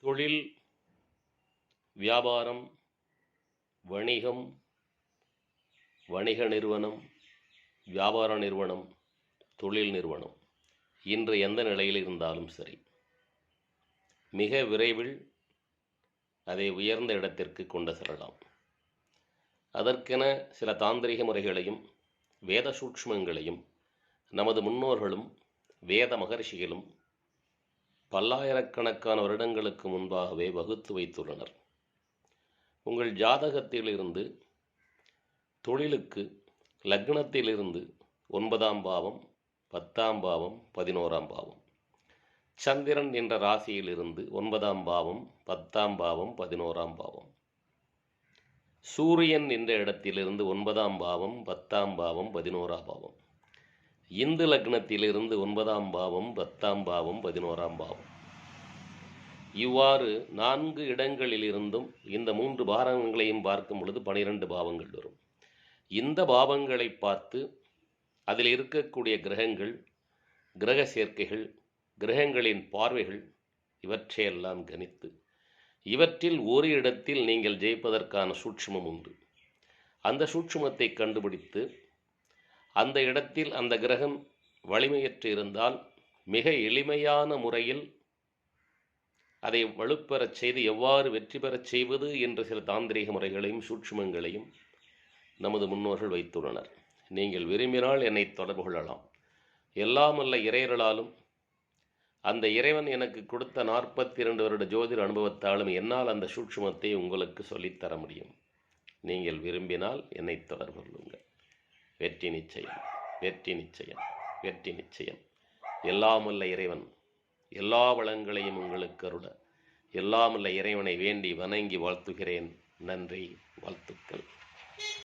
தொழில், வியாபாரம், வணிகம், வணிக நிறுவனம், வியாபார நிறுவனம், தொழில் நிறுவனம் இன்று எந்த நிலையில் இருந்தாலும் சரி, மிக விரைவில் அதை உயர்ந்த இடத்திற்கு கொண்டு செல்லலாம். அதற்கென சில தாந்திரிக முறைகளையும் வேத சூட்சுமங்களையும் நமது முன்னோர்களும் வேத மகர்ஷிகளும் பல்லாயிரக்கணக்கான வருடங்களுக்கு முன்பாகவே வகுத்து வைத்துள்ளனர். உங்கள் ஜாதகத்திலிருந்து தொழிலுக்கு லக்னத்திலிருந்து 9ஆம் பாவம், 10ஆம் பாவம், 11ஆம் பாவம், சந்திரன் என்ற ராசியிலிருந்து 9ஆம் பாவம், 10ஆம் பாவம், 11ஆம் பாவம், சூரியன் என்ற இடத்திலிருந்து 9ஆம் பாவம், 10ஆம் பாவம், 11ஆம் பாவம், இந்து லக்னத்திலிருந்து 9ஆம் பாவம், 10ஆம் பாவம், 11ஆம் பாவம், இவ்வாறு 4 இடங்களிலிருந்தும் இந்த 3 பாவங்களையும் பார்க்கும் பொழுது 12 பாவங்கள் வரும். இந்த பாவங்களை பார்த்து அதில் இருக்கக்கூடிய கிரகங்கள், கிரக சேர்க்கைகள், கிரகங்களின் பார்வைகள் இவற்றையெல்லாம் கணித்து இவற்றில் ஒரு இடத்தில் நீங்கள் ஜெயிப்பதற்கான சூட்சுமம் உண்டு. அந்த சூட்சுமத்தை கண்டுபிடித்து அந்த இடத்தில் அந்த கிரகம் வலிமையற்று இருந்தால் மிக எளிமையான முறையில் அதை வலுப்பெறச் செய்து எவ்வாறு வெற்றி பெறச் செய்வது என்ற சில தாந்திரீக முறைகளையும் சூட்சுமங்களையும் நமது முன்னோர்கள் வைத்துள்ளனர். நீங்கள் விரும்பினால் என்னை தொடர்பு கொள்ளலாம். எல்லாமல்ல இறையர்களாலும் அந்த இறைவன் எனக்கு கொடுத்த 42 வருட ஜோதிட அனுபவத்தாலும் என்னால் அந்த சூட்சுமத்தை உங்களுக்கு சொல்லித்தர முடியும். நீங்கள் விரும்பினால் என்னை தொடர்பு கொள்ளுங்கள். வெற்றி நிச்சயம், வெற்றி நிச்சயம், வெற்றி நிச்சயம். எல்லாமல்ல இறைவன் எல்லா வளங்களையும் உங்களுக்கு அருள எல்லாமல்ல இறைவனை வேண்டி வணங்கி வாழ்த்துகிறேன். நன்றி, வாழ்த்துக்கள்.